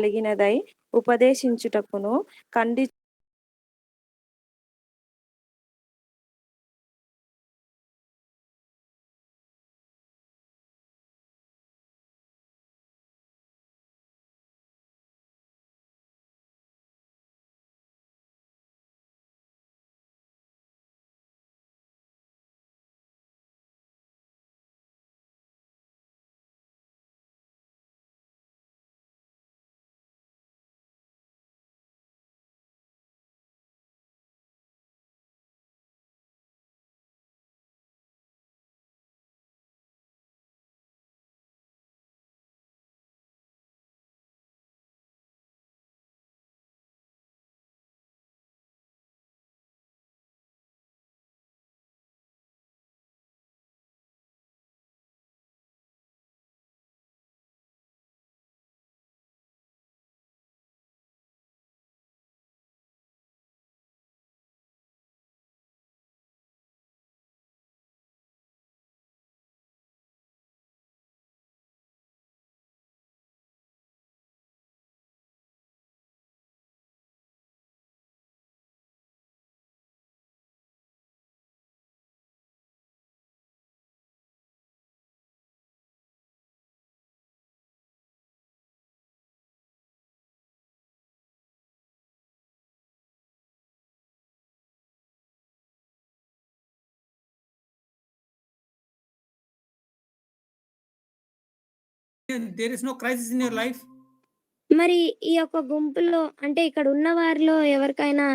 కలిగినదై ఉపదేశించుటకును ఖండి There is no crisis in your life? మరి ఈ యొక్క గుంపులో అంటే ఇక్కడ ఉన్న వారిలో ఎవరికైనా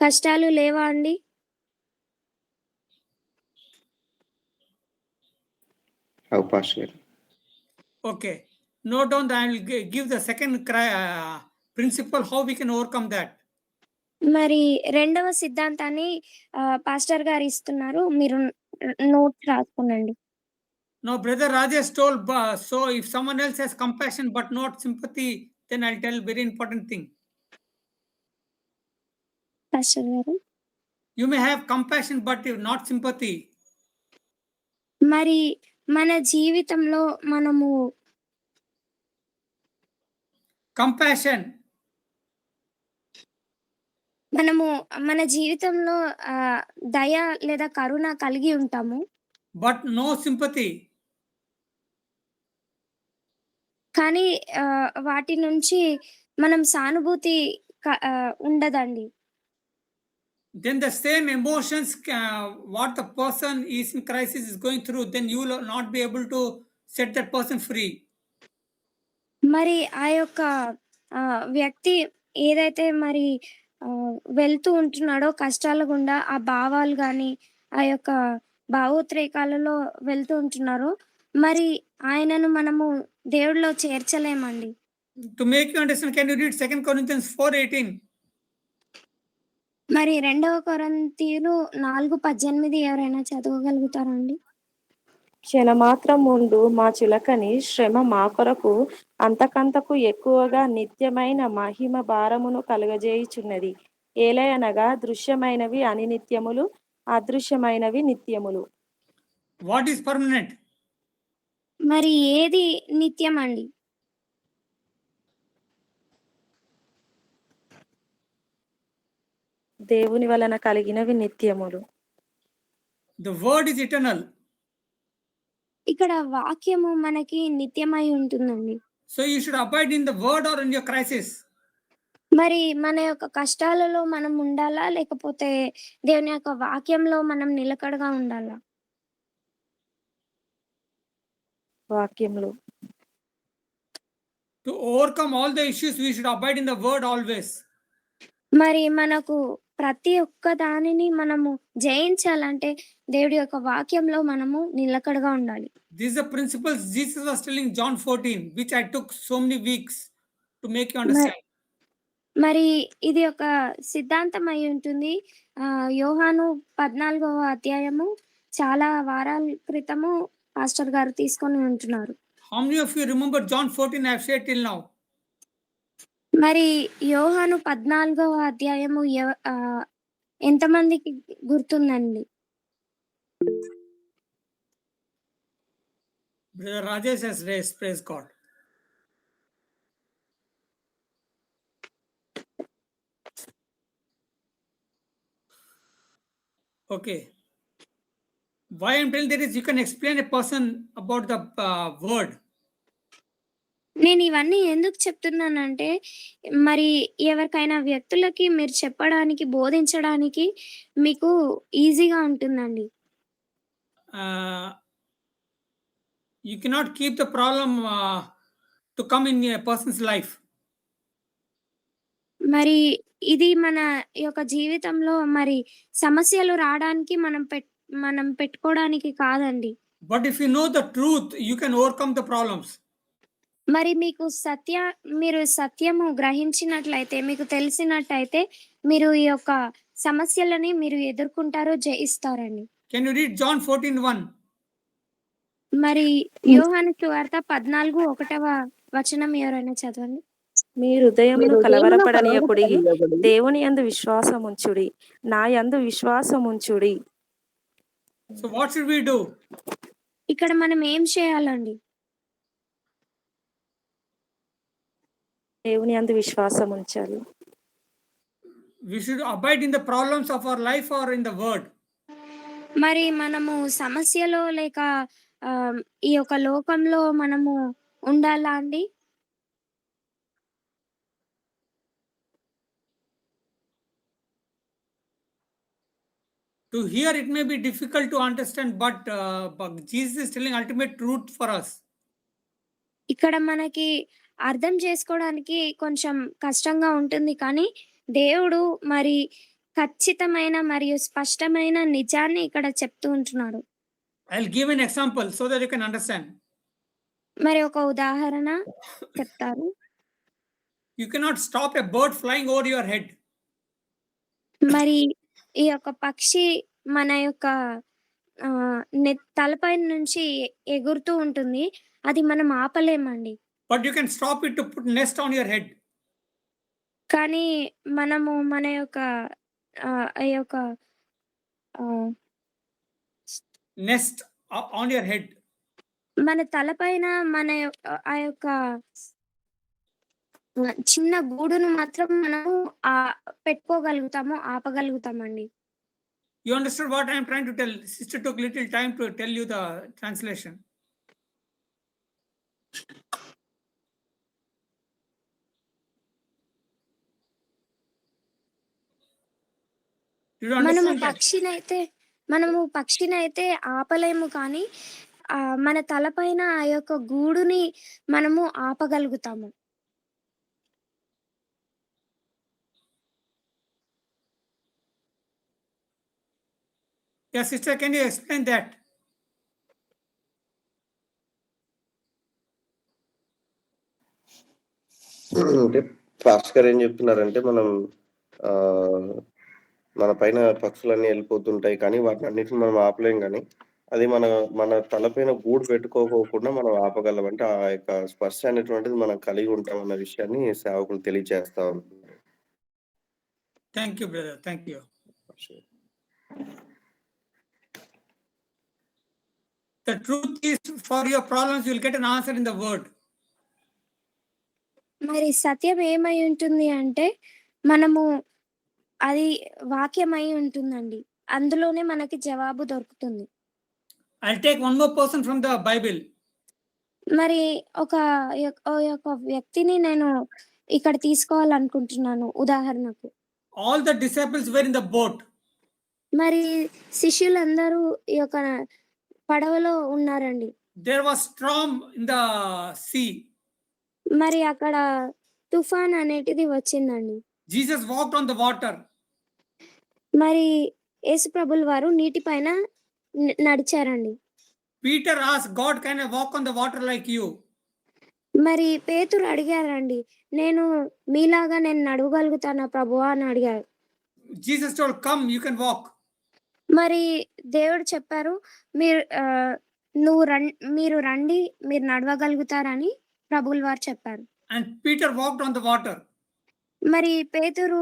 కష్టాలు లేవా అండి? How partial? Okay. Note down that I will give the second principle how we can overcome that. మరి రెండవ సిద్ధాంతాన్ని పాస్టర్ గారు ఇస్తున్నారు. మీరు నోట్స్ రాసుకోండి. Now, Brother Rajesh told, so if someone else has compassion but not sympathy, then I'll tell very important thing. Pastor గారు. You may have compassion but not sympathy. మరి మన జీవితంలో మనము Compassion. మనము మన జీవితంలో దయ లేదా కరుణ కలిగి ఉంటాము. But no sympathy. కానీ వాటి నుంచి మనం సానుభూతి ఉండదండి. Then the same emotions what the person is in crisis is going through, then you will not be able to set that person free. మరి ఆ యొక్క వ్యక్తి ఏదైతే మరి వెళ్తూ ఉంటున్నాడో కష్టాల గుండా ఆ భావాలు గాని, ఆ యొక్క భావోద్రేకాలలో వెళ్తూ ఉంటున్నారో మరి ఆయనను మనము దేవుడిలో చేర్చలేమండి. To make you understand, can you read 2 Corinthians 4:18? మరి 2వ కొరింథీయులు 4:18 ఎవరైనా చదవగలుగుతారా అండి? క్షణమాత్రం ముందు మా చిలకని శ్రమ మా కొరకు అంతకంతకు ఎక్కువగా నిత్యమైన మహిమ భారమును కలుగజేయుచున్నది. ఏలయనగా దృశ్యమైనవి అనినిత్యములు, అదృశ్యమైనవి నిత్యములు. What is permanent? మరి ఏది నిత్యమండి? దేవుని వలన కలిగినవి నిత్యములు. The word is eternal. ఇక్కడ వాక్యము మనకి నిత్యమై ఉంటుందండి. So you should abide in the word or in your crisis. మరి మన యొక్క కష్టాలలో మనం ఉండాలా లేకపోతే దేవుని యొక్క వాక్యంలో మనం నిలకడగా ఉండాలా? వాక్యంలో. To overcome all the issues we should abide in the word always. మరి మనకు ప్రతి ఒక్క దానిని మనము జయించాలంటే దేవుడి యొక్క వాక్యంలో మనము నిలకడగా ఉండాలి. These are principles Jesus was telling John 14, which I took so many weeks to make you understand. మరి ఇది ఒక సిద్ధాంతం అయి ఉంటుంది. యోహాను 14వ అధ్యాయము చాలా వారాల క్రితము పాస్టర్ గారు తీసుకొని ఉంటున్నారు. How many of you remember John 14 I have shared till now? మరి యోహాను 14వ అధ్యాయము ఎంతమందికి గుర్తుందండి? Brother Rajesh has raised, praise God. Okay. Why I'm telling that is you can explain a person about the word. నేను ఇవన్నీ ఎందుకు చెప్తున్నానంటే, మరి ఎవరికైనా వ్యక్తులకి మీరు చెప్పడానికి, బోధించడానికి మీకు ఈజీగా ఉంటుందండి. Uh, you cannot keep the problem to come in a person's life. మరి ఇది మన యొక్క జీవితంలో మరి సమస్యలు రాడానికి మనం పెట్టుకోవడానికి కాదండి. But if you know the truth, you can overcome the problems. మరి మీరు సత్యము గ్రహించినట్లయితే, మీకు తెలిసినట్టయితే మీరు ఈ యొక్క సమస్యలని మీరు ఎదుర్కుంటారు, జయిస్తారండి. Can you read John 14:1? మరి యోహాను సువార్త 14:1వ వచనం ఎవరైనా చదవండి. మీ హృదయమును కలవరపడనీయకుడి, దేవుని యందు విశ్వాసముంచుడి, నా యందు విశ్వాసముంచుడి. So what should we do? ఇక్కడ మనం ఏం చేయాలండి? దేవుని యందు విశ్వాసం ఉంచాలి. We should abide in the problems of our life or in the word. మరి మనము సమస్యలో లేక ఈ యొక్క లోకంలో మనము ఉండాలా అండి? To hear it may be difficult to understand, but Jesus is telling ultimate truth for us. ఇక్కడ మనకి అర్థం చేసుకోవడానికి కొంచెం కష్టంగా ఉంటుంది. కానీ దేవుడు మరి ఖచ్చితమైన మరియు స్పష్టమైన నిజాన్ని ఇక్కడ చెప్తూ ఉంటున్నాడు. I'll give an example so that you can understand. మరి ఒక ఉదాహరణ చెప్తారు. You cannot stop a bird flying over your head. మరి ఈ యొక్క పక్షి మన యొక్క తలపై నుంచి ఎగురుతూ ఉంటుంది. అది మనం ఆపలేమండి. But you can stop it to put nest on your head. కానీ మనము మన యొక్క ఈ యొక్క Nest on your head. మన తలపైన ఆ యొక్క చిన్న గూడును మాత్రం మనము పెట్టుకోగలుగుతాము, ఆపగలుగుతామండి. You understood what I am trying to tell? Sister took little time to tell you the translation. You understand that? మనము పక్షినైతే ఆపలేము, కానీ మన తలపైన ఆ యొక్క గూడుని మనము ఆపగలుగుతాము. Yeah, sister, can you explain that? అంటే పాస్టర్ గారు ఏం చెప్తున్నారంటే మన పైన పక్షులన్నీ వెళ్ళిపోతుంటాయి, కానీ వాటిని అన్నిటిని మనం ఆపలేం. కానీ అది మన తలపైన గూడు పెట్టుకోకుండా మనం ఆపగలం. అంటే ఆ యొక్క స్పర్శ అనేటువంటిది మనం కలిగి ఉంటాం అన్న విషయాన్ని సేవకులు తెలియజేస్తా ఉంటున్నారు. Thank you, brother. Thank you. The truth is, for your problems, you will get an answer in the word. మరి సత్యం ఏమై ఉంటుంది అంటే, మనము అది వాక్యమై ఉంటుందండి. అందులోనే మనకి జవాబు దొరుకుతుంది. I'll take one more person from the Bible. మరి ఒక వ్యక్తిని నేను ఇక్కడ తీసుకోవాలనుకుంటున్నాను ఉదాహరణకు. All the disciples were in the boat. మరి శిష్యులందరూ ఈ యొక్క పడవలో ఉన్నారండి. There was storm in the sea. మరి అక్కడ తుఫాన్ అనేటిది వచ్చిందండి. Jesus walked on the water. మరి యేసుప్రభుల వారు నీటిపైన నడిచారండి. Peter asked, God, can I walk on the water like you? మరి పేతురు అడిగారండి, నేను మీలాగా నేను నడవగలుగుతానా ప్రభువా అని అడిగారు. Jesus told, come, you can walk. మరి దేవుడు చెప్పారు, మీరు రండి, మీరు నడవగలుగుతారని ప్రభువుల వారు చెప్పారు. And Peter walked on the water. మరి పేతురు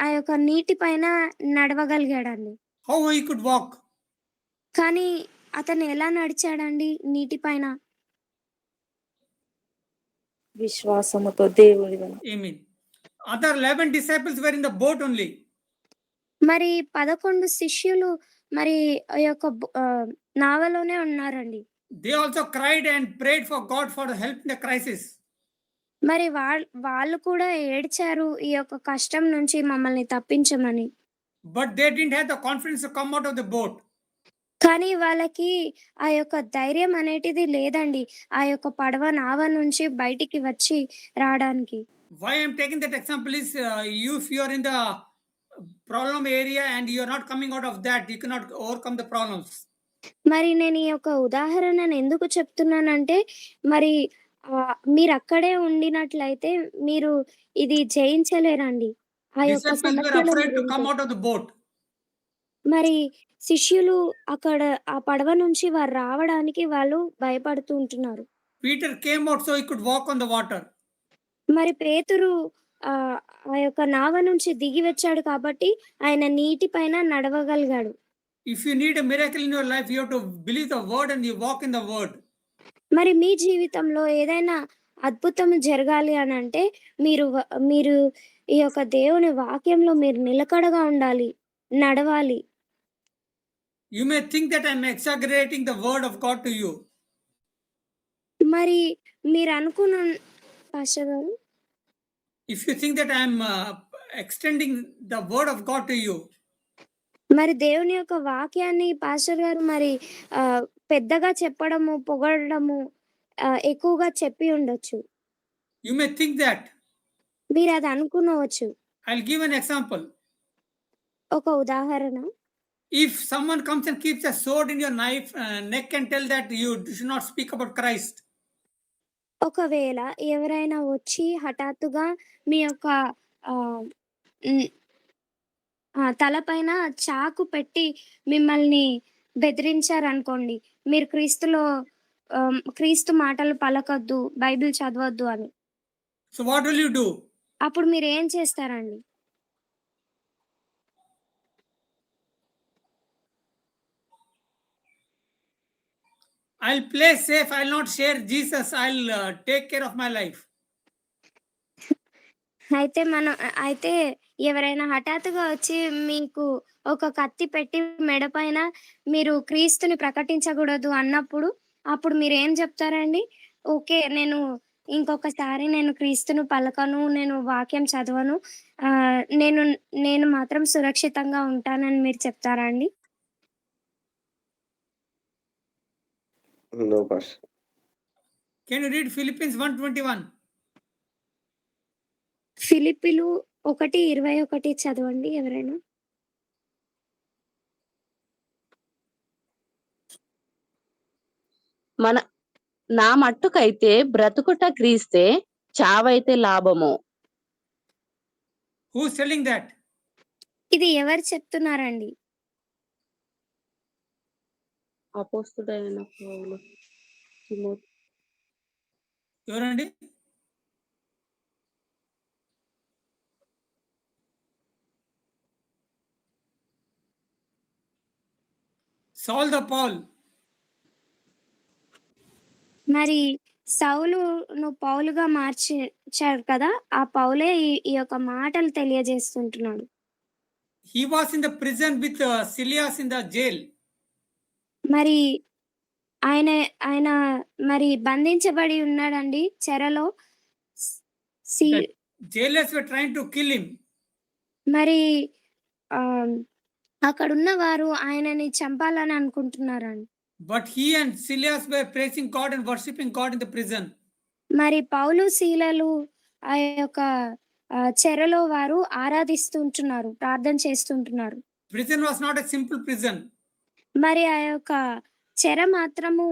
ఆ యొక్క నీటి పైన నడవగలిగాడండి. How he could walk? కానీ అతను ఎలా నడిచాడండి నీటి పైన? విశ్వాసముతో దేవుడి. Amen. Other 11 disciples were in the boat only. మరి 11 శిష్యులు మరి ఆ యొక్క నావలోనే ఉన్నారండి. They also cried and prayed for God for help in the crisis. మరి వాళ్ళు కూడా ఏడ్చారు ఈ యొక్క కష్టం నుంచి మమ్మల్ని తప్పించమని. But they didn't have the confidence to come out of the boat. కానీ వాళ్ళకి ఆ యొక్క ధైర్యం అనేటిది లేదండి. ఆ యొక్క పడవ నావ నుంచి బయటికి వచ్చి రాడానికి. Why I'm taking that example is if you are in the problem area and you are not coming out of that, you cannot overcome the problems. మరి నేను ఈ యొక్క ఉదాహరణను ఎందుకు చెప్తున్నానంటే మరి మీరక్కడే ఉండినట్లయితే మీరు ఇది జయించలేరండి. ఆ యొక్క Disciples were సమస్యలో afraid to మీరుంటే. come out of the boat. మరి శిష్యులు అక్కడ ఆ పడవ నుంచి వారు రావడానికి వాళ్ళు భయపడుతూ ఉంటున్నారు. Peter came out so he could walk on the water. మరి పేతురు ఆ యొక్క నావ నుంచి దిగి వచ్చాడు కాబట్టి ఆయన నీటి పైన నడవగలిగాడు. If you need a miracle in your life, you have to believe the word and you walk in the word. మరి మీ జీవితంలో ఏదైనా అద్భుతం జరగాలి అనంటే మీరు ఈ యొక్క దేవుని వాక్యంలో మీరు నిలకడగా ఉండాలి. నడవాలి. You may think that I'm exaggerating the word of God to you. మరి మీరనుకున్న పాస్టర్ గారు, If you think that I'm extending the word of God to you, మరి దేవుని యొక్క వాక్యాన్ని పాస్టర్ గారు మరి పెద్దగా చెప్పడము, పొగడము ఎక్కువగా చెప్పి ఉండొచ్చు. you may think that. మీరది అనుకునవచ్చు. I'll give an example. ఒక ఉదాహరణ. If someone comes and keeps a sword in your knife neck and tell that you should not speak about Christ, ఒకవేళ ఎవరైనా వచ్చి హఠాత్తుగా మీ యొక్క ఆహ్, హ్మ్. తలపైన చాకు పెట్టి మిమ్మల్ని బెదిరించారనుకోండి. మీరు క్రీస్తు మాటలు పలకొద్దు, బైబిల్ చదవొద్దు అని. so what will you do? అప్పుడు మీరేం చేస్తారండి? I'll play safe. I'll not share Jesus. I'll take care of my life. అయితే ఎవరైనా హఠాత్తుగా వచ్చి మీకు ఒక కత్తి పెట్టి మెడపైన మీరు క్రీస్తుని ప్రకటించకూడదు అన్నప్పుడు, అప్పుడు మీరేం జెప్తారండి? ఓకే. ఇంకొకసారి నేను క్రీస్తును పలకను, నేను వాక్యం చదవను. నేను మాత్రం సురక్షితంగా ఉంటానని మీరు చెప్తారా అండి? No pastor. Can you read Philippians 1:21? ఫిలిప్పీలు 1:21 చదవండి ఎవరైనా. నా మట్టుకైతే బ్రతుకుట క్రీస్తే, చావైతే లాభము. Who's telling that? ఇది ఎవరు చెప్తున్నారండి? అపోస్తుడైన పౌలు. తిమోతి. ఎవరండి? Saul the Paul. మరి సౌలును పౌలుగా మార్చారు కదా! ఆ పౌలే ఈ యొక్క మాటలు తెలియజేస్తుంటున్నాడు. He was in the prison with Silas in the jail. మరి ఆయన మరి బంధించబడి ఉన్నాడండి చెరలో. సి The jailers were trying to kill him. మరి అక్కడున్న వారు ఆయనని చంపాలని అనుకుంటున్నారండి. But he and Silas were praising God and worshiping God in the prison. మరి పౌలు, శీలలు ఆ యొక్క చెరలో వారు ఆరాధిస్తుంటున్నారు, ప్రార్థన చేస్తుంటున్నారు. Prison was not a simple prison. మరి ఆ యొక్క చెర మాత్రము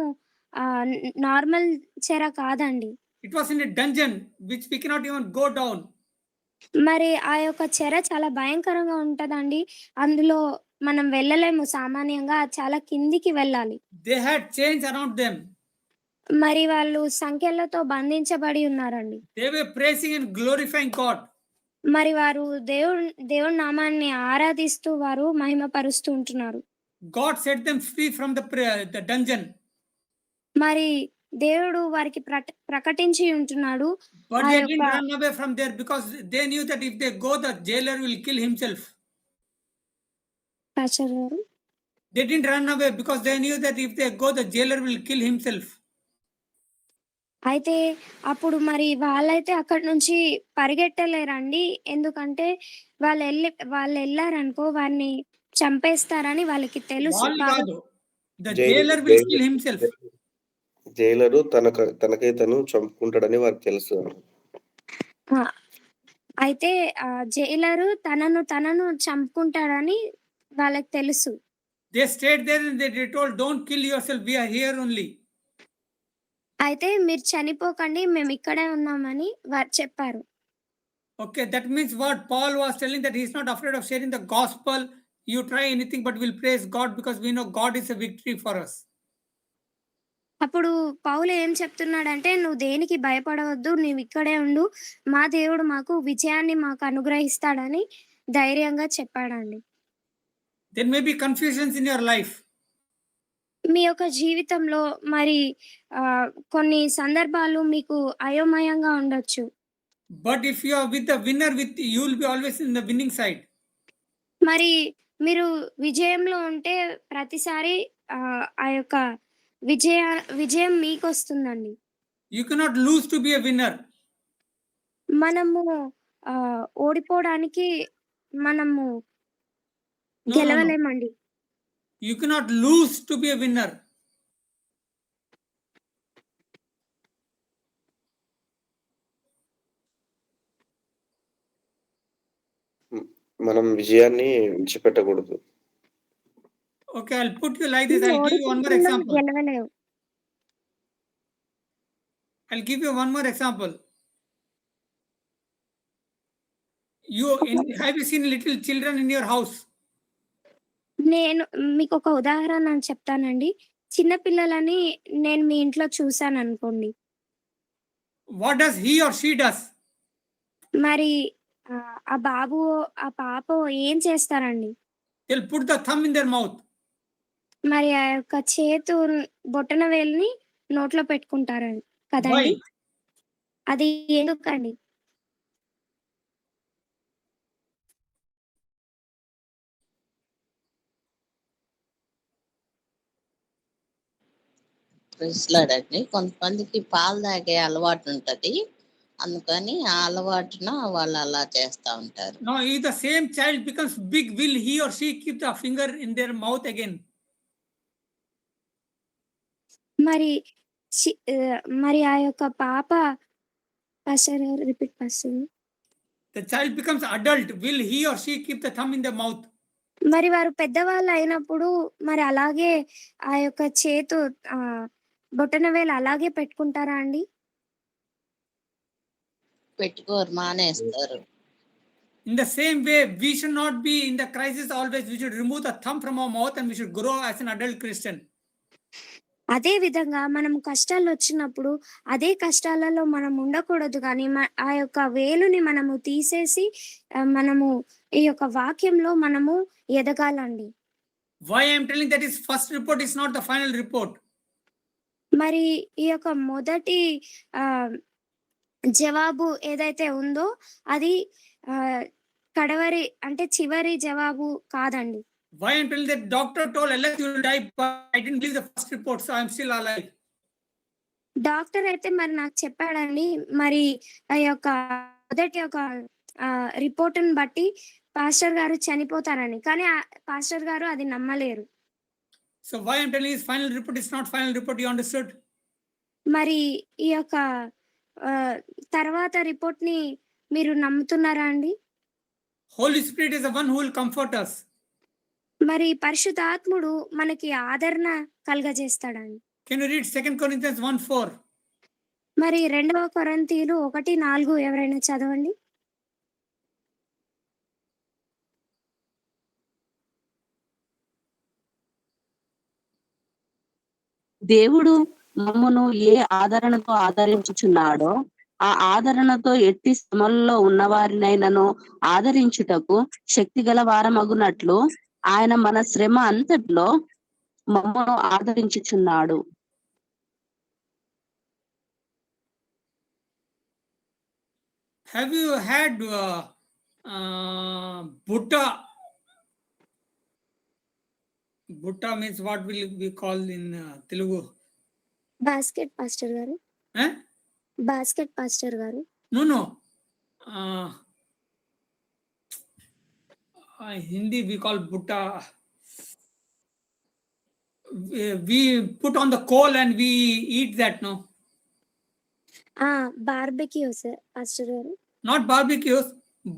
నార్మల్ చెర కాదండి. It was in a dungeon which we cannot even go down. మరి ఆ యొక్క చెర చాలా భయంకరంగా ఉంటదండి. అందులో మనం వెళ్ళలేము సామాన్యంగా. చాలా కిందికి వెళ్ళాలి. They had chains around them. మరి వాళ్ళు సంకెళ్ళతో బంధించబడి ఉన్నారండి. They were praising and glorifying God. మరి వారు దేవుని నామాన్ని ఆరాధిస్తూ వారు మహిమపరుస్తూ ఉంటున్నారు. God set them free from the dungeon. మరి దేవుడు వారికి ప్రకటించి ఉంటున్నాడు. But they didn't run away from there because they knew that if they go, the jailer will kill himself. Pastor గారు. They didn't run away because they knew that if they go, the jailer will kill himself. అయితే అప్పుడు మరి వాళ్ళైతే అక్కడి నుంచి పరిగెట్టలేరండి. ఎందుకంటే వాళ్ళెళ్లారనుకో వాడిని చంపేస్తారని వాళ్ళకి తెలుసు. వాళ్ళు కాదు. The jail jailer will jail kill himself. Jailer తనకై తను చంపుకుంటాడని వారికి తెలుసు. ఆ! అయితే జైలరు తనను చంపుకుంటాడని వాళ్ళకి తెలుసు. They stayed there and they told, "Don't kill yourself. We are here only." అయితే మీరు చనిపోకండి మేమిక్కడే ఉన్నామని చెప్పారు. Okay, that means what Paul was telling, that he's not afraid of sharing the gospel. You try anything, but we'll praise God because we know God is a victory for us. అప్పుడు పౌలు ఏం చెప్తున్నాడంటే, "నువ్వు దేనికి భయపడవద్దు. నీవిక్కడే ఉండు. మా దేవుడు విజయాన్ని మాకు అనుగ్రహిస్తాడని" ధైర్యంగా చెప్పాడండి. There may be confusions in your life. మీ యొక్క జీవితంలో మరి కొన్ని సందర్భాలు మీకు అయోమయంగా ఉండొచ్చు. But if you are with the winner, you will be always in the winning side. మరి మీరు విజయంలో ఉంటే ప్రతిసారి ఆ యొక్క విజయం మీకొస్తుందండి. You cannot lose to be a winner. మనము ఓడిపోవడానికి మనము No. గెలవలేమండి. You cannot lose to be a winner. మనం విజయాన్ని విడిచిపెట్టకూడదు. Okay, I'll put you like this. నువ్వు I'll give you one more ఓడిపోకుండా example. గెలవలేవు. I'll give you one more example. Have you seen little children in your house? నేను మీకొక ఉదాహరణ చెప్తానండి. చిన్న పిల్లలని నేను మీ ఇంట్లో చూసాననుకోండి. What does he or she does? మరి ఆ బాబు, ఆ పాప ఏం చేస్తారండి? They'll put the thumb in their mouth. మరి ఆ యొక్క బొటన వేలుని నోట్లో పెట్టుకుంటారండి Why? కదండీ! అది ఎందుకండి? ప్రెస్లాడండి. కొంతమందికి పాలు తాగే అలవాటు ఉంటది. అందుకని ఆ అలవాటున వాళ్ళు అలా చేస్తా ఉంటారు. Now, if the same child becomes big, will he or she keep the finger in their mouth again? మరి ఆ యొక్క పాప పాస్టర్ గారు repeat pastor. The child becomes adult, will he or she keep the thumb in their mouth? మరి వారు పెద్దవాళ్ళు అయినప్పుడు మరి అలాగే ఆ యొక్క బొటన వేలు అలాగే పెట్టుకుంటారా అండి? పెట్టుకోరు, మానేస్తారు. In the same way, we should not be in the crisis always. We should remove the thumb from our mouth and we should grow as an adult Christian. అదే విధంగా మనం కష్టాలొచ్చినప్పుడు అదే కష్టాలలో మనం ఉండకూడదు గానీ ఆ యొక్క వేలుని మనము తీసేసి మనము ఈ యొక్క వాక్యంలో మనము ఎదగాలండి. Why I am telling that is first report is not the final report. మరి ఈ యొక్క మొదటి జవాబు ఏదైతే ఉందో అది కడవరి అంటే చివరి జవాబు కాదండి. Why I am telling that doctor told unless you will die, but I didn't believe the first report, so I am still alive. Doctor అయితే మరి నాకు చెప్పాడండి. మరి ఆ యొక్క మొదటి యొక్క రిపోర్ట్‌ని బట్టి పాస్టర్ గారు చనిపోతారని. కానీ పాస్టర్ గారు అది నమ్మలేరు. So why I am telling is final report is not final report, you understood? మరి ఈ యొక్క తర్వాత రిపోర్ట్‌ని మీరు నమ్ముతున్నారా అండి? Holy Spirit is the one who will comfort us. మరి పరిశుద్ధాత్ముడు మనకి ఆదరణ కలుగజేస్తాడండి. Can you read 2 Corinthians 1:4? మరి 2 కొరింథీయులు 1:4 ఎవరైనా చదవండి. దేవుడు మమ్మును ఏ ఆదరణతో ఆదరించుచున్నాడో ఆ ఆదరణతో ఎట్టి శ్రమల్లో ఉన్నవారినైనను ఆదరించుటకు శక్తిగల వారమగునట్లు ఆయన మన శ్రమ అంతట్లో మమ్మను ఆదరించుచున్నాడు. Have you had Buddha Butta means what will we call in Telugu? Basket pastor గారు. Eh? బాస్కెట్ పాస్టర్ గారు. No. Hindi we call butta. We put on the coal and we eat that, no? Barbecue sir pastor గారు. Not barbecues.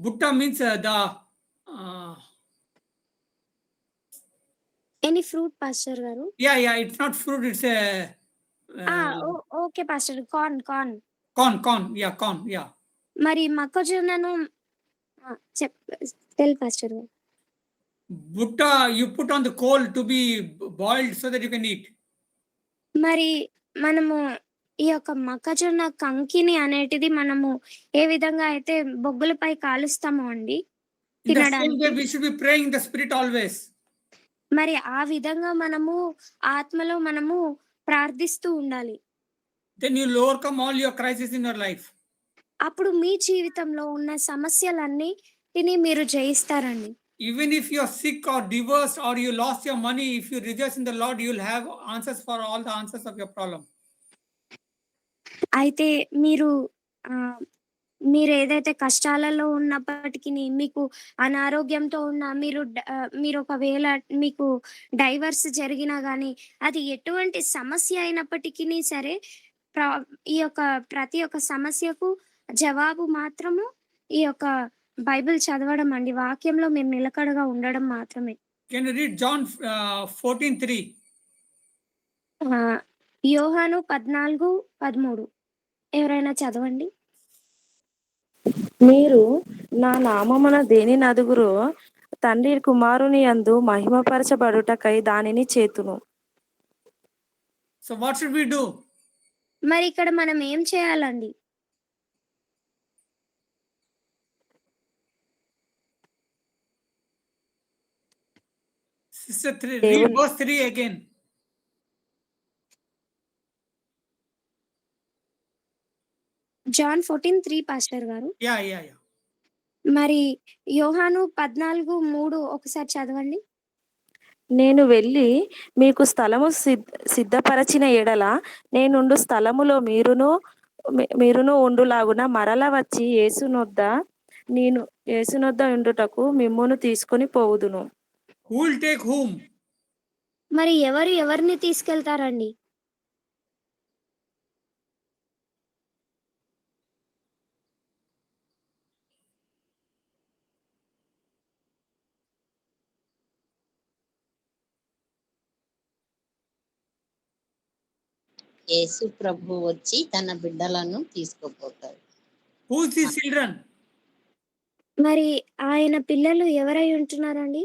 Butta means the any fruit pastor గారు. yeah. It's not fruit. It's a okay pastor. Corn. corn. Yeah, corn. Yeah. మరి మొక్కజొన్నను tell pastor గారు. Butta you put on the coal to be boiled so that you can eat. మరి మనము ఈ యొక్క మొక్కజొన్న కంకిని అనేటిది మనము ఏ విధంగా అయితే బొగ్గులపై కాలుస్తామో అండి In the same తినడానికి. way, we should be praying in the spirit always. మరి ఆ విధంగా మనము ఆత్మలో మనము ప్రార్థిస్తూ ఉండాలి. Then you'll overcome all your crises in your life. అప్పుడు మీ జీవితంలో ఉన్న సమస్యలన్నిటిని మీరు జయిస్తారండి. Even if you're sick or divorced or you lost your money, if you rejoice in the Lord, you'll have answers for all the answers of your problem. అయితే మీరు ఏదైతే కష్టాలలో ఉన్నప్పటికీ మీకు అనారోగ్యంతో ఉన్న మీరు ఒకవేళ మీకు డైవర్స్ జరిగినా గానీ అది ఎటువంటి సమస్య అయినప్పటికీ సరే ఈ యొక్క ప్రతి ఒక్క సమస్యకు జవాబు మాత్రము ఈ యొక్క బైబిల్ చదవడం అండి. వాక్యంలో మీరు నిలకడగా ఉండడం మాత్రమే. Can you read John 14:3? యోహాను 14:13 ఎవరైనా చదవండి. మీరు నా నామమున దేనిని అడుగురో తండ్రి కుమారుని యందు మహిమపరచబడుటకై దానిని చేతును. So what should we do? మరి ఇక్కడ మనం ఏం చేయాలండి? Sister 3, read verse 3 again. John 14:3 pastor గారు. Yeah. మరి యోహాను 14:3 ఒకసారి చదవండి. నేను వెళ్ళి మీకు స్థలము సిద్ధపరచిన ఎడల నేనుండు స్థలములో మీరును ఉండులాగున మరల వచ్చి యేసునొద్ద ఉండుటకు మిమ్మును తీసుకొని పోవుదును. Who will take whom? మరి ఎవరిని తీసుకెళ్తారండి? యేసు ప్రభు వచ్చి తన బిడ్డలను తీసుకుపోతాడు. Who is these children? మరి ఆయన పిల్లలు ఎవరై ఉంటున్నారండి?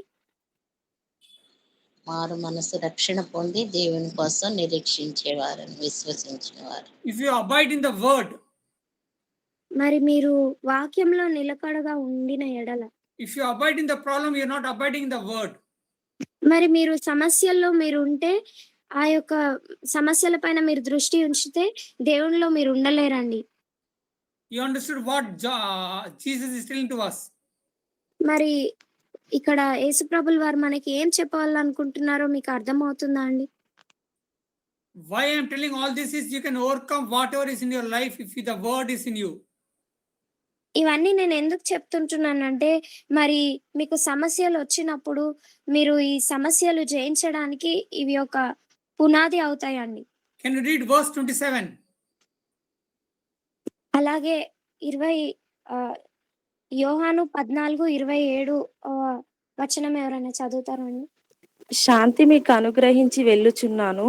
మారు మనసు రక్షణ పొంది దేవుని కోసం నిరీక్షించేవారని విశ్వసించేవారు. If you abide in the word, మరి మీరు వాక్యంలో నిలకడగా ఉండిన ఎడల, if you abide in the problem, you're not abiding in the word. మరి మీరు సమస్యల్లో మీరు ఉంటే ఆ యొక్క సమస్యల పైన మీరు దృష్టి ఉంచితే దేవునిలో మీరు ఉండలేరండి. You understood what Jesus is telling to us? మరి ఇక్కడ యేసుప్రభుల వారు మనకి ఏం చెప్పాలనుకుంటున్నారో మీకు అర్థమవుతుందా అండి? Why I am telling all this is you can overcome whatever is in your life if the word is in you. ఇవన్నీ నేను ఎందుకు చెప్తుంటున్నానంటే మరి మీకు సమస్యలు వచ్చినప్పుడు మీరు ఈ సమస్యలు జయించడానికి ఇవి ఒక పునాది అవుతాయండి. Can you read verse 27? అలాగే యోహాను 14:27 వచనం ఎవరైనా చదువుతారండి? శాంతి మీకు అనుగ్రహించి వెళ్ళుచున్నాను,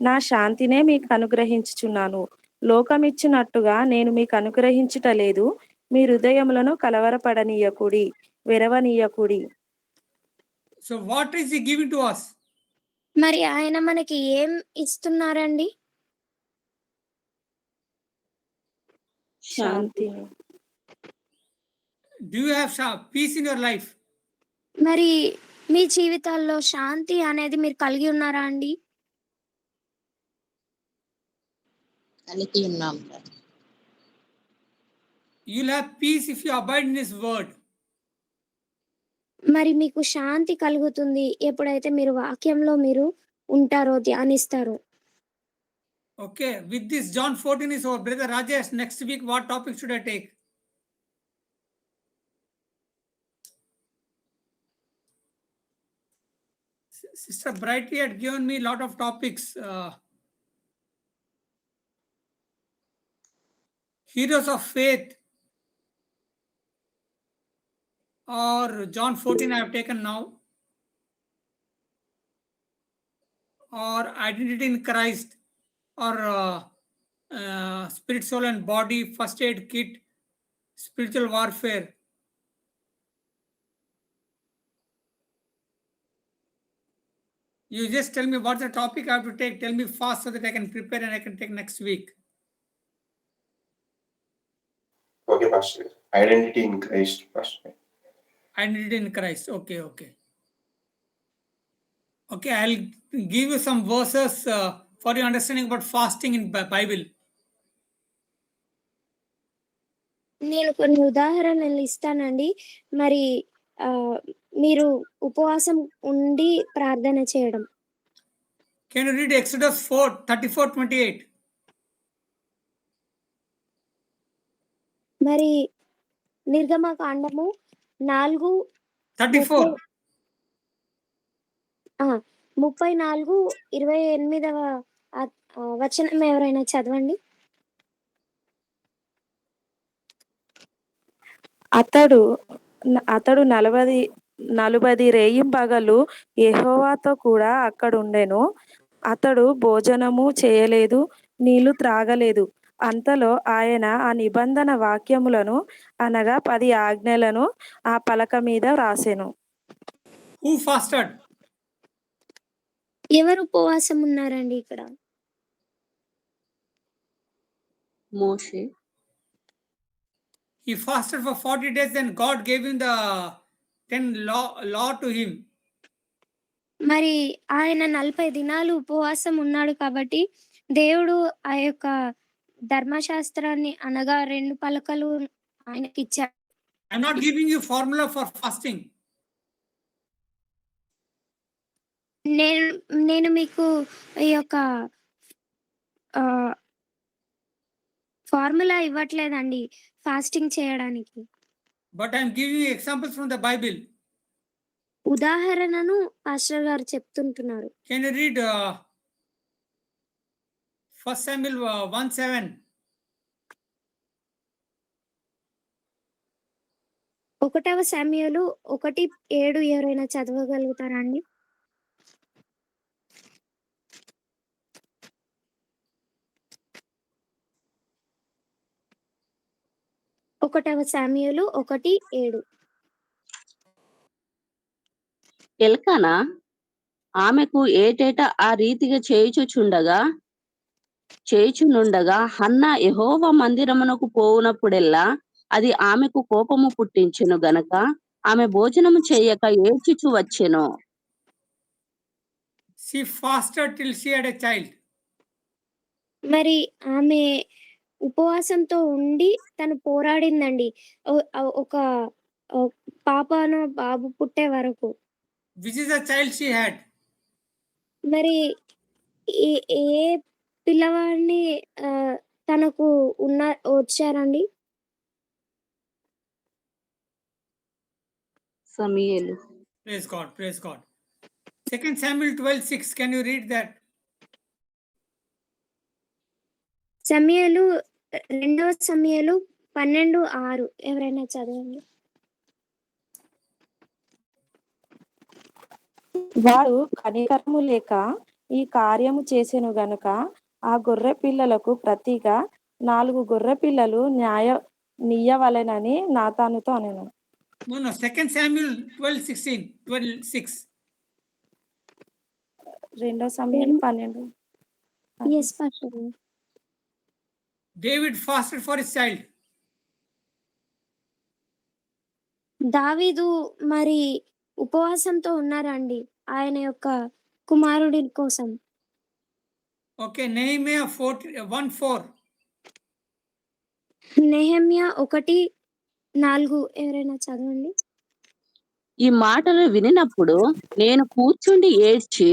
నా శాంతినే మీకు అనుగ్రహించుచున్నాను. లోకమిచ్చినట్టుగా నేను మీకు అనుగ్రహించుట లేదు. మీ హృదయములను కలవరపడనీయకుడి, వెరవనీయకుడి. So what is he giving to us? మరి ఆయన మనకి ఏం ఇస్తున్నారండి? శాంతిని. Do you have peace in your life? మరి మీ జీవితాల్లో శాంతి అనేది మీరు కలిగి ఉన్నారా అండి? కలిగి ఉన్నాం. You'll have peace if you abide in his word. మరి మీకు శాంతి కలుగుతుంది ఎప్పుడైతే మీరు వాక్యంలో మీరు ఉంటారో, ధ్యానిస్తారో. Okay, with this, John 14 is over. Brother Rajesh, next week, what topic should I take? Sister Brighty had given me a lot of topics. Heroes of faith, or John 14 I have taken now, or identity in Christ, or spirit, soul, and body, first aid kit, spiritual warfare. You just tell me what's the topic I have to take. Tell me fast so that I can prepare and I can take next week. Okay, Pastor. Identity in Christ, Pastor. Identity in Christ. Okay, okay. Okay, I'll give you some verses for your understanding about fasting in Bible. నేను కొన్ని ఉదాహరణలు ఇస్తానండి. మరి మీరు ఉపవాసం ఉండి ప్రార్థన చేయడం. Can you read Exodus 4:34-28? మరి నిర్గమకాండము 34. 34:28 వచనం ఎవరైనా చదవండి. అతడు 40 రేయింబగళ్ళు యెహోవాతో కూడా అక్కడుండెను. అతడు భోజనము చేయలేదు, నీళ్లు త్రాగలేదు. అంతలో ఆయన ఆ నిబంధన వాక్యములను అనగా 10 ఆజ్ఞలను ఆ పలక మీద వ్రాసెను. Who fasted? ఎవరు ఉపవాసం ఉన్నారండి ఇక్కడ? మోషే. He fasted for 40 days, then God gave him the 10 law to him. మరి ఆయన 40 దినాలు ఉపవాసం ఉన్నాడు కాబట్టి దేవుడు ఆ యొక్క ధర్మశాస్త్రాన్ని అనగా 2 పలకలు ఆయనకిచ్చాడు. I'm not giving you formula for fasting. నేను మీకు ఈ యొక్క ఫార్ములా ఇవ్వట్లేదండి ఫాస్టింగ్ చేయడానికి. But I'm giving you examples from the Bible. ఉదాహరణను పాస్టర్ గారు చెప్తుంటున్నారు. Can you read 1 Samuel 1:7? 1వ సమూయేలు 1:7 ఎవరైనా చదవగలుగుతారా అండి? 1వ సమూయేలు 1:7. ఎల్కానా ఆమెకు ఏటేటా ఆ రీతిగా చేయుచునుండగా హన్నా యెహోవా మందిరమునకు పోవునప్పుడెల్లా అది ఆమెకు కోపము పుట్టించెను గనక ఆమె భోజనము చేయక ఏడ్చుచు వచ్చెను. She fasted till she had a child. మరి ఆమె ఉపవాసంతో ఉండి తను పోరాడిందండి ఒక పాపను బాబు పుట్టే వరకు. Which is the child she had? మరి ఏ పిల్లవాడిని తనకు వచ్చారండి? సమూయేలు. Praise God, praise God. 2 Samuel 12:6. Can you read that? సమూయేలు 2వ సమూయేలు 12:6 ఎవరైనా చదవండి. వాడు కనికరము లేక ఈ కార్యము చేసెను గనుక ఆ గొర్రె పిల్లలకు ప్రతిగా 4 గొర్రె పిల్లలు నీయవలెనని నాతానుతో అనెను. No, 2 Samuel 12:6. 2 Samuel 12. yes pastor. David fasted for his child. దావీదు మరి ఉపవాసంతో ఉన్నారండి ఆయన యొక్క కుమారుడి కోసం. Okay, Nehemiah 1:4. నెహెమ్యా 1:4 ఎవరైనా చదవండి. ఈ మాటలు వినినప్పుడు నేను కూర్చుండి ఏడ్చి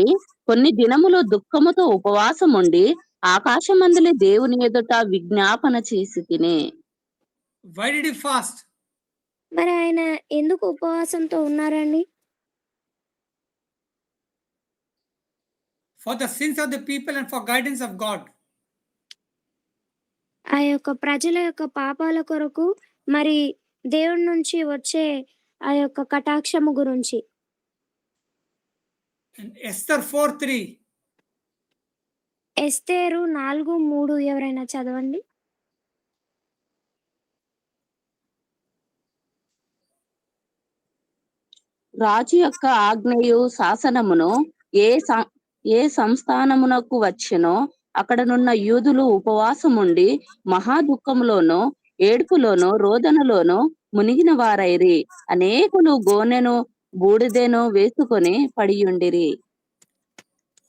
కొన్ని దినములు దుఃఖముతో ఉపవాసముండి ఆకాశమందలి దేవుని ఎదుట విజ్ఞాపన చేసి తిని. Why did he fast? మరి ఆయన ఎందుకు ఉపవాసంతో ఉన్నారండి? For the sins of the people and for guidance of God. ఆ యొక్క ప్రజల యొక్క పాపాల కొరకు, మరి దేవుడి నుంచి వచ్చే ఆ యొక్క కటాక్షము గురించి. And Esther 4:3. ఎస్తేరు 4:3 ఎవరైనా చదవండి. రాజు యొక్క ఆజ్ఞయు శాసనమును ఏ సంస్థానమునకు వచ్చెనో అక్కడనున్న యూదులు ఉపవాసముండి మహా దుఃఖములోను ఏడుపులోను రోదనలోను మునిగిన వారైరి. అనేకులు గోనెను బూడిదెను వేసుకొని పడియుండిరి.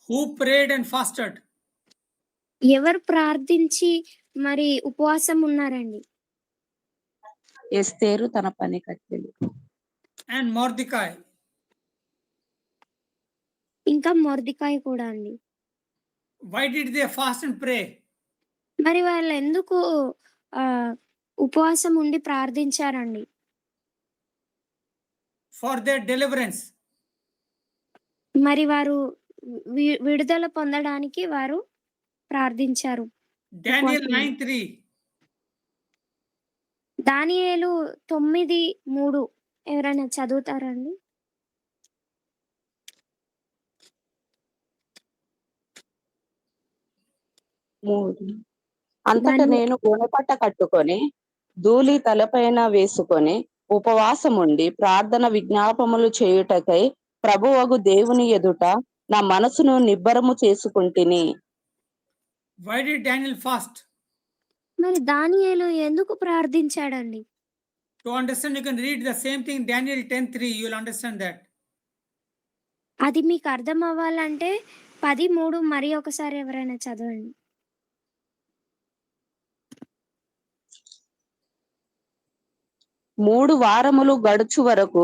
Who prayed and fasted? ఎవరు ప్రార్థించి మరి ఉపవాసం ఉన్నారండి? ఎస్తేరు తన పని కట్టెలు. And Mordecai. ఇంకా మొర్దెకాయి కూడా అండి. Why did they fast and pray? మరి వాళ్ళు ఎందుకు ఉపవాసం ఉండి ప్రార్థించారండి? For their deliverance. మరి వారు విడుదల పొందడానికి వారు ప్రార్థించారు. Daniel 9:3. దానియేలు 9:3 ఎవరైనా చదువుతారండి? అంతటా నేను గోనెపట్ట కట్టుకొని ధూళి తలపైన వేసుకొని ఉపవాసముండి ప్రార్థన విజ్ఞాపములు చేయుటకై ప్రభువగు దేవుని ఎదుట నా మనసును నిబ్బరము చేసుకుంటిని. Why did Daniel fast? మరి దానియేలు ఎందుకు ప్రార్థించాడండి? To understand, you can read the same thing, Daniel 10:3. You will understand that. అది మీకు అర్థం అవ్వాలంటే 10:3 మరి ఒకసారి ఎవరైనా చదవండి. మూడు వారములు గడుచు వరకు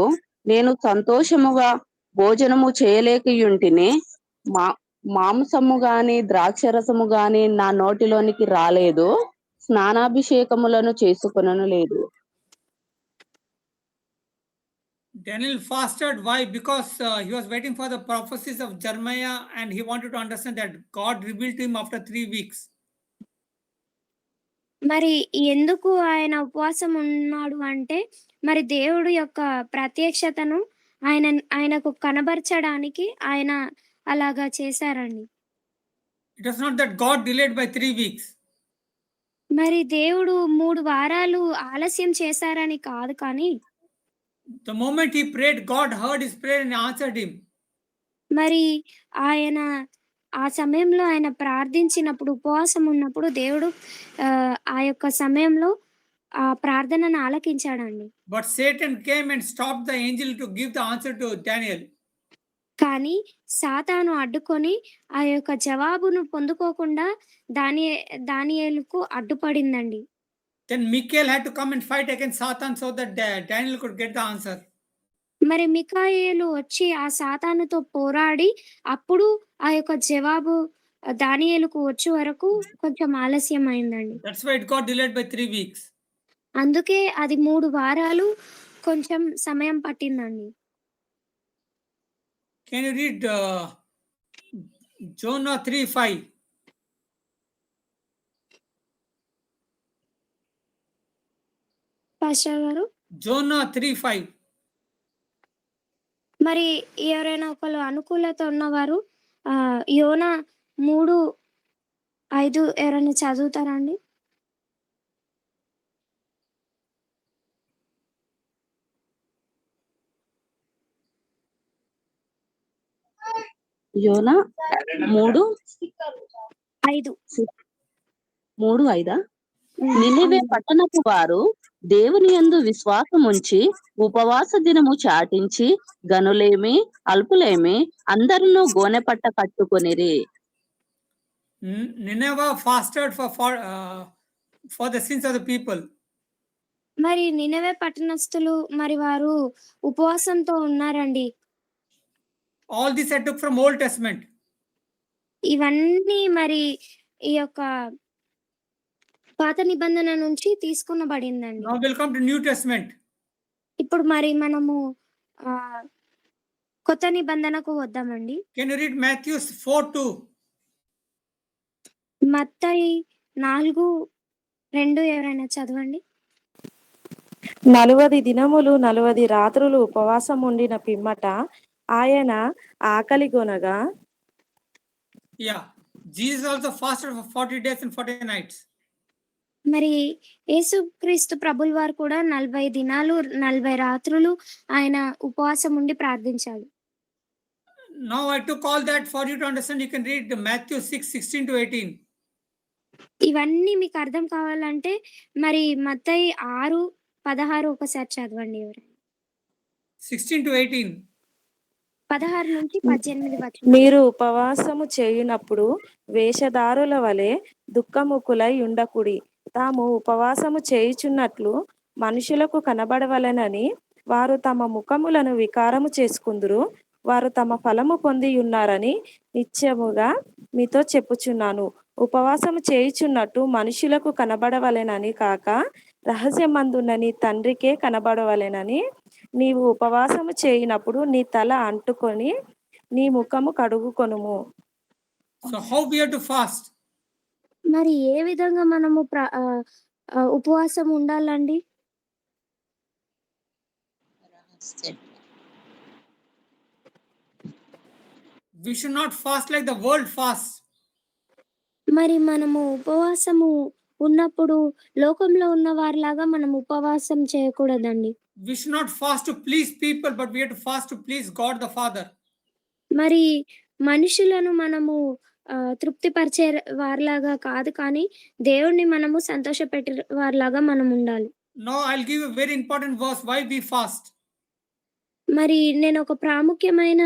నేను సంతోషముగా భోజనము చేయలేకయుంటిని. మాంసము గాని ద్రాక్షరసము గాని నా నోటిలోనికి రాలేదు. స్నానాభిషేకములను చేసుకొనను లేదు. Daniel fasted. Why? Because he was waiting for the prophecies of Jeremiah and he wanted to understand that God revealed to him after 3 weeks. మరి ఎందుకు ఆయన ఉపవాసం ఉన్నాడు అంటే, మరి దేవుడు యొక్క ప్రత్యక్షతను ఆయనకు కనబరచడానికి ఆయన అలాగా చేశారండి. It was not that God delayed by 3 weeks. మరి దేవుడు 3 వారాలు ఆలస్యం చేశారని కాదు కానీ, The moment he prayed, God heard his prayer and answered him. మరి ఆయన ఆ సమయంలో ఆయన ప్రార్థించినప్పుడు, ఉపవాసం ఉన్నప్పుడు దేవుడు ఆ యొక్క సమయంలో ఆ ప్రార్థనను ఆలకించాడండి. But Satan came and stopped the angel to give the answer to Daniel. కానీ సాతాను అడ్డుకొని ఆ యొక్క జవాబును పొందుకోకుండా దానియేలుకు అడ్డుపడిందండి. Then Michael had to come and fight against Satan so that Daniel could get the answer. మరి మిఖాయేలు వచ్చి ఆ సాతానుతో పోరాడి అప్పుడు ఆ యొక్క జవాబు దానియేలుకు వచ్చే వరకు కొంచెం ఆలస్యం అయిందండి. That's why it got delayed by 3 weeks. అందుకే అది 3 వారాలు కొంచెం సమయం పట్టిందండి. Can you read Jonah 3:5? Pastor గారు, Jonah 3:5. మరి ఎవరైనా ఒకళ్ళు అనుకూలత ఉన్నవారు యోనా 3:5 ఎవరైనా చదువుతారా అండి? యోనా 3:5. 3:5 నినివే పట్టణపు వారు దేవుని యందు విశ్వాసముంచి ఉపవాస దినము చాటించి గనులేమి అల్పులేమి అందరూ గోనెపట్ట కట్టుకొనిరి. Nineveh fasted for the sins of the people. మరి నినవే పట్టణస్థులు మరి వారు ఉపవాసంతో ఉన్నారండి. All this I took from Old Testament. ఇవన్నీ మరి ఈ యొక్క పాత నిబంధన నుంచి తీసుకొనబడిందండి. Now we'll come to New Testament. ఇప్పుడు మరి మనము ఆహ్, కొత్త నిబంధనకు వద్దామండి. Can you read Matthew 4:2? మత్తయి 4:2 ఎవరైనా చదవండి. 40 దినములు 40 రాత్రులు ఉపవాసం ఉండిన పిమ్మట ఆయన ఆకలిగొనగా Yeah. Jesus also fasted for 40 days and 40 nights. మరి యేసుక్రీస్తు ప్రభుల వారు కూడా 40 దినాలు 40 రాత్రులు ఆయన ఉపవాసం ఉండి ప్రార్థించాడు. Now I took all that for you to understand. You can read Matthew 6:16-18. ఇవన్నీ మీకు అర్థం కావాలంటే మరి మత్తయి 6:16 ఒకసారి చదవండి ఎవరైనా. 16-18. 16 నుంచి 18 వచనం. మీరు ఉపవాసము చేయునప్పుడు వేషధారుల వలె దుఃఖముఖులై ఉండకుడి. తాము ఉపవాసము చేయుచున్నట్లు మనుషులకు కనబడవలెనని వారు తమ ముఖములను వికారము చేసుకుందురు. వారు తమ ఫలము పొంది ఉన్నారని నిశ్చయముగా మీతో చెప్పుచున్నాను. ఉపవాసము చేయుచున్నట్టు మనుషులకు కనబడవలెనని కాక రహస్యమందున్న నీ తండ్రికే కనబడవలెనని నీవు ఉపవాసము చేయినప్పుడు నీ తల అంటుకొని నీ ముఖము కడుగుకొనుము. So how we have to fast? మరి ఏ విధంగా మనము ఉపవాసం ఉండాలండి? We should not fast like the world fasts. మరి మనము ఉపవాసము ఉన్నప్పుడు లోకంలో ఉన్న వారిలాగా మనం ఉపవాసం చేయకూడదండి. We should not fast to please people, but we have to fast to please God the Father. మరి మనుషులను మనము తృప్తిపరిచే వారిలాగా కాదు, కానీ దేవుణ్ణి మనము సంతోషపెట్టే వారిలాగా మనం ఉండాలి. Now I'll give you a very important verse why we fast. మరి నేను ఒక ప్రాముఖ్యమైన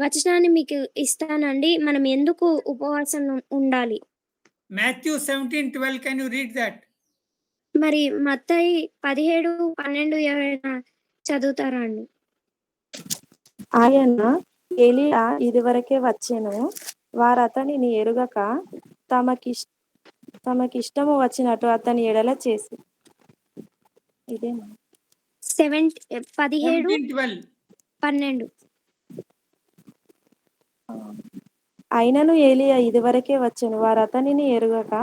వచనాన్ని మీకు ఇస్తానండి. మనం ఎందుకు ఉపవాసం ఉండాలి? Matthew 17:12. Can you read that? మరి మత్తయి 17:12 ఎవరైనా చదువుతారా అండి? ఆయన ఎలీయా ఇదివరకే వచ్చెను, వారతనిని ఎరుగక తమకిష్టము వచ్చినట్టు అతని ఎడల చేసి. ఇదేనా 17:12 అయినను ఏలియా ఇదివరకే వచ్చెను, వారతనిని ఎరుగక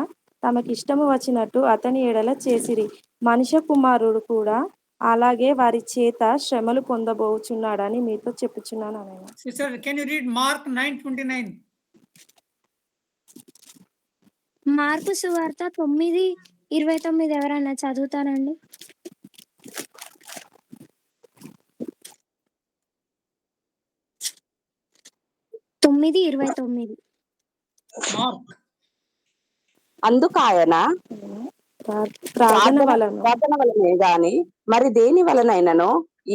తమకిష్టము వచ్చినట్టు అతని ఎడల చేసిరి. మనుష్య కుమారుడు కూడా అలాగే వారి చేత శ్రమలు పొందబోచున్నాడని మీతో చెప్పుచున్నాను అన్నాడు. Sister, can you read Mark 9:29? Mark సువార్త 9:29 ఎవరైనా చదువుతారండి? Mark. అందుకాయన ప్రార్థన వలన ప్రార్థన వలనే గాని మరి దేని వలనైనను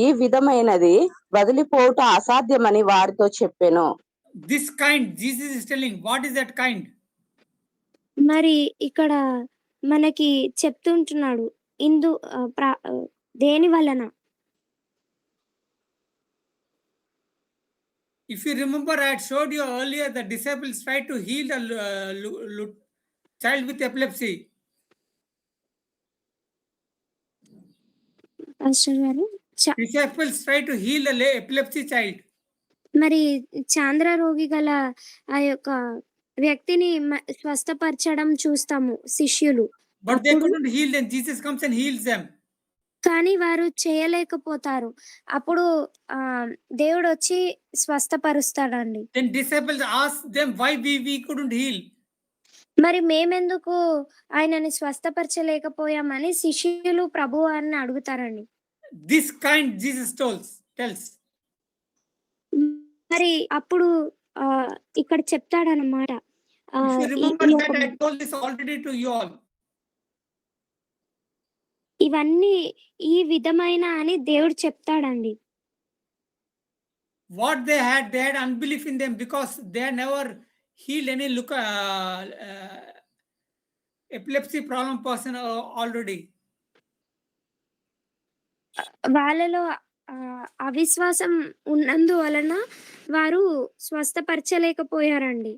ఈ విధమైనది వదిలిపోవుట అసాధ్యమని వారితో చెప్పెను. This kind, Jesus is telling. What is that kind? మరి ఇక్కడ మనకి చెప్తుంటున్నాడు దేని వలన. If you remember, I had showed you earlier the disciples tried to heal the child with epilepsy. Pastor గారు Disciples tried to heal the epilepsy child. మరి చాంద్ర రోగి గల ఆ యొక్క వ్యక్తిని స్వస్థపరచడం చూస్తాము శిష్యులు. But they couldn't heal them. Jesus comes and heals them. కానీ వారు చేయలేకపోతారు. అప్పుడు దేవుడు వచ్చి స్వస్థపరుస్తాడండి. Then disciples asked them why we couldn't heal. మరి మేమెందుకు ఆయనని స్వస్థపరచలేకపోయామని శిష్యులు ప్రభువారిని అడుగుతారండి. This kind Jesus tells. మరి అప్పుడు ఇక్కడ చెప్తాడన్నమాట. If you remember that I told this already to you all. ఇవన్నీ ఈ విధమైన అని దేవుడు చెప్తాడండి. What they had unbelief in them because they never healed any epilepsy problem person already. వాళ్ళలో అవిశ్వాసం ఉన్నందువలన వారు స్వస్థపరచలేకపోయారండి.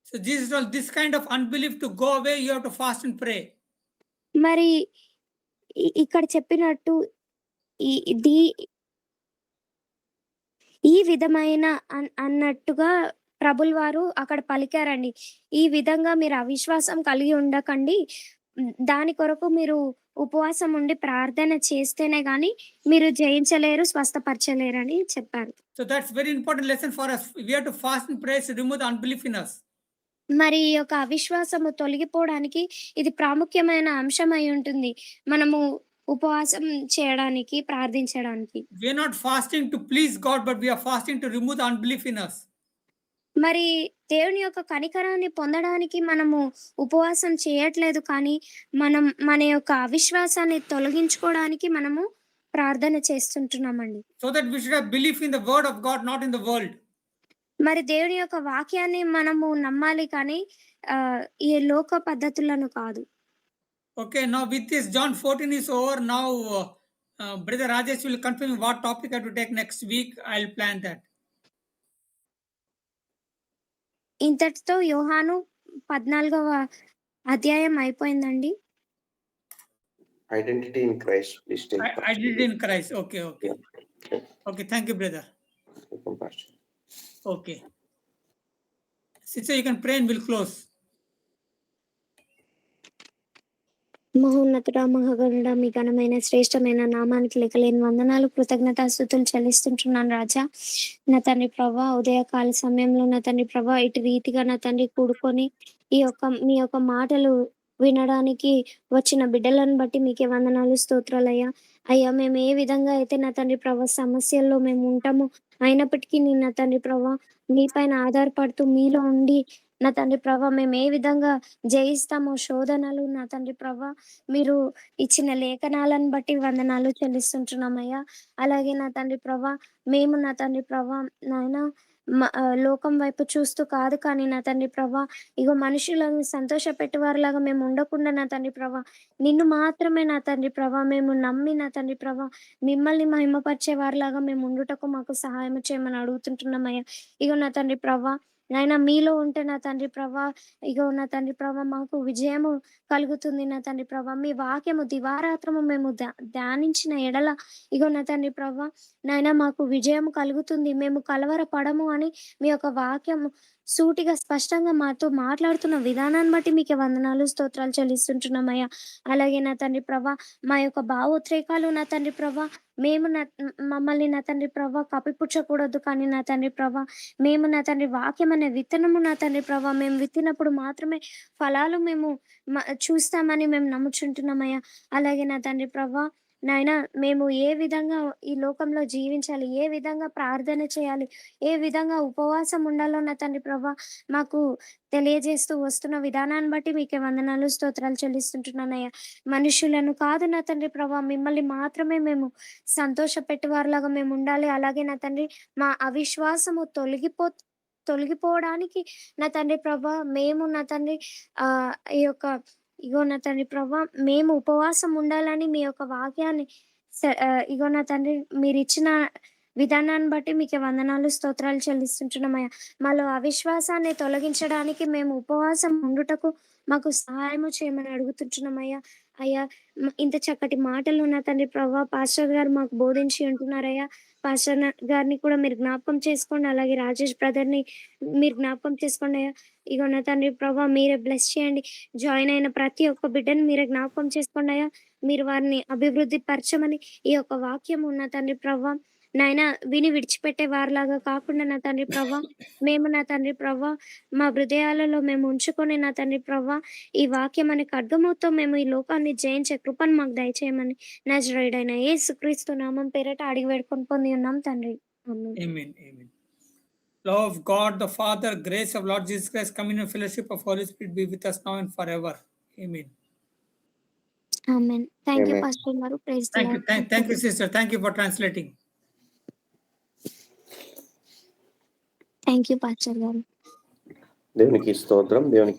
So Jesus told this kind of unbelief to go away, you have to fast and pray. మరి ఇక్కడ చెప్పినట్టు ఈ the ఈ విధమైన అన్నట్టుగా ప్రభులు వారు అక్కడ పలికారండి. ఈ విధంగా మీరు అవిశ్వాసం కలిగి ఉండకండి. దాని కొరకు మీరు ఉపవాసం ఉండి ప్రార్థన చేస్తేనే గాని మీరు జయించలేరు, స్వస్థపరచలేరని చెప్పారు. So that's very important lesson for us. We have to fast and pray to remove the unbelief in us. మరి ఈ యొక్క అవిశ్వాసము తొలగిపోవడానికి ఇది ప్రాముఖ్యమైన అంశం అయి ఉంటుంది. మనము ఉపవాసం చేయడానికి, ప్రార్థించడానికి. We are not fasting to please God, but we are fasting to remove the unbelief in us. మరి దేవుని యొక్క కనికరాన్ని పొందడానికి మనము ఉపవాసం చేయట్లేదు, కానీ మనం మన యొక్క అవిశ్వాసాన్ని తొలగించుకోవడానికి మనము ప్రార్థన చేస్తుంటున్నామండి. So that we should have belief in the word of God, not in the world. మరి దేవుని యొక్క వాక్యాన్ని మనము నమ్మాలి, కానీ ఈ లోక పద్ధతులను కాదు. Okay, now with this John 14 is over. Now Brother Rajesh will confirm what topic I have to take next week. I'll plan that. ఇంతటితో యోహాను 14వ అధ్యాయం అయిపోయిందండి. Identity in Christ. Please take I did in Christ. Okay. Okay, thank you, brother. Pastor. Okay. Sister, you can pray and we'll close. మహోన్నతుడ, మహాగణుడ, మీ ఘనమైన శ్రేష్టమైన నామానికి లెక్కలేని వందనాలు, కృతజ్ఞతాస్తుతులు చెల్లిస్తుంటున్నాను రాజా. నా తండ్రి ప్రభా, ఉదయకాల సమయంలో నా తండ్రి ప్రభా ఇటు రీతిగా నా తండ్రి కూడుకొని మీ యొక్క మాటలు వినడానికి వచ్చిన బిడ్డలను బట్టి మీకే వందనాలు, స్తోత్రాలయ్యా. అయ్యా, మేము ఏ విధంగా అయితే నా తండ్రి ప్రభా సమస్యల్లో మేము ఉంటాము, అయినప్పటికీ నా తండ్రి ప్రభా మీపైన ఆధారపడుతూ మీలో ఉండి నా తండ్రి ప్రభా మేము ఏ విధంగా జయిస్తామో శోధనలు నా తండ్రి ప్రభా మీరు ఇచ్చిన లేఖనాలను బట్టి వందనాలు చెల్లిస్తుంటున్నామయ్యా. అలాగే నా తండ్రి ప్రభా మేము నా తండ్రి ప్రభా నాయన లోకం వైపు చూస్తూ కాదు, కానీ నా తండ్రి ప్రభా ఇగో మనుషులను సంతోషపెట్టేవారిలాగా మేము ఉండకుండా నా తండ్రి ప్రభా నిన్ను మాత్రమే నా తండ్రి ప్రభా మేము నమ్మి నా తండ్రి ప్రభా మిమ్మల్ని మహిమపరిచే వారిలాగా మేము ఉండుటకు మాకు సహాయం చేయమని అడుగుతుంటున్నామయ్యా. ఇగో నా తండ్రి ప్రభా నాయన మీలో ఉంటే నా తండ్రి ప్రభా ఇగో నా తండ్రి ప్రభా మాకు విజయము కలుగుతుంది. నా తండ్రి ప్రభా మీ వాక్యము దివారాత్రము మేము ధ్యానించిన ఎడల ఇగో నా తండ్రి ప్రభా నాయన మాకు విజయము కలుగుతుంది, మేము కలవరపడము అని మీ యొక్క వాక్యము సూటిగా స్పష్టంగా మాతో మాట్లాడుతున్న విధానాన్ని బట్టి మీకు వందనాలు, స్తోత్రాలు చెల్లిస్తుంటున్నామయ్యా. అలాగే నా తండ్రి ప్రభా మా యొక్క భావోద్రేకాలు నా తండ్రి ప్రభా మేము మమ్మల్ని నా తండ్రి ప్రభా కప్పిపుచ్చకూడదు, కానీ నా తండ్రి ప్రభా మేము నా తండ్రి వాక్యం అనే విత్తనము నా తండ్రి ప్రభా మేము విత్తినప్పుడు మాత్రమే ఫలాలు మేము చూస్తామని మేము నమ్ముచుంటున్నామయ్యా. అలాగే నా తండ్రి ప్రభా నాయన మేము ఏ విధంగా ఈ లోకంలో జీవించాలి, ఏ విధంగా ప్రార్థన చేయాలి, ఏ విధంగా ఉపవాసం ఉండాలో నా తండ్రి ప్రభా మాకు తెలియజేస్తూ వస్తున్న విధానాన్ని బట్టి మీకే వందనాలు, స్తోత్రాలు చెల్లిస్తుంటున్నానయ్యా. మనుషులను కాదు నా తండ్రి ప్రభా మిమ్మల్ని మాత్రమే మేము సంతోషపెట్టేవారిలాగా మేము ఉండాలి. అలాగే నా తండ్రి మా అవిశ్వాసము తొలగిపోవడానికి నా తండ్రి ప్రభా మేము నా తండ్రి ఈ యొక్క ఇగో నా తండ్రి ప్రభా మేము ఉపవాసం ఉండాలని మీ యొక్క వాక్యాన్ని ఇగో నా తండ్రి మీరు ఇచ్చిన విధానాన్ని బట్టి మీకు వందనాలు, స్తోత్రాలు చెల్లిస్తుంటున్నామయ్యా. మాలో అవిశ్వాసాన్ని తొలగించడానికి మేము ఉపవాసం ఉండుటకు మాకు సహాయము చేయమని అడుగుతుంటున్నామయ్యా. అయ్యా ఇంత చక్కటి మాటలు నా తండ్రి ప్రభా పాస్టర్ గారు మాకు బోధించి ఉంటున్నారయ్యా. పాస్టర్ గారిని కూడా మీరు జ్ఞాపకం చేసుకోండి, అలాగే రాజేష్ బ్రదర్ ని మీరు జ్ఞాపకం చేసుకోండి అయ్యా. ఇగో నా తండ్రి ప్రభా మీరే బ్లెస్ చేయండి. జాయిన్ అయిన ప్రతి ఒక్క బిడ్డని మీరే జ్ఞాపకం చేసుకోండి అయ్యా. మీరు వారిని అభివృద్ధి పరచమని ఈ యొక్క వాక్యం ఉన్న తండ్రి ప్రభా నాయన విని విడిచిపెట్టే వారిలాగా కాకుండా నా తండ్రి ప్రభా మేము నా తండ్రి ప్రభా మా హృదయాలలో మేము ఉంచుకొని నా తండ్రి ప్రభా ఈ వాక్యం అనే ఖడ్గముతో మేము ఈ లోకాన్ని జయించే కృపను మాకు దయచేయమని నజరేయుడైన యేసుక్రీస్తు నామం పేరట అడిగి వేడుకొని పొంది ఉన్నాం తండ్రి. Amen. Love of God the Father, grace of Lord Jesus Christ, communion fellowship of Holy Spirit be with us now and forever. Amen. Amen. Thank you, Amen. Pastor Garu. Praise the Thank you. Lord. Thank you, sister. Thank you for translating. Thank you, Pastor Garu. దేవునికి స్తోత్రం. దేవునికి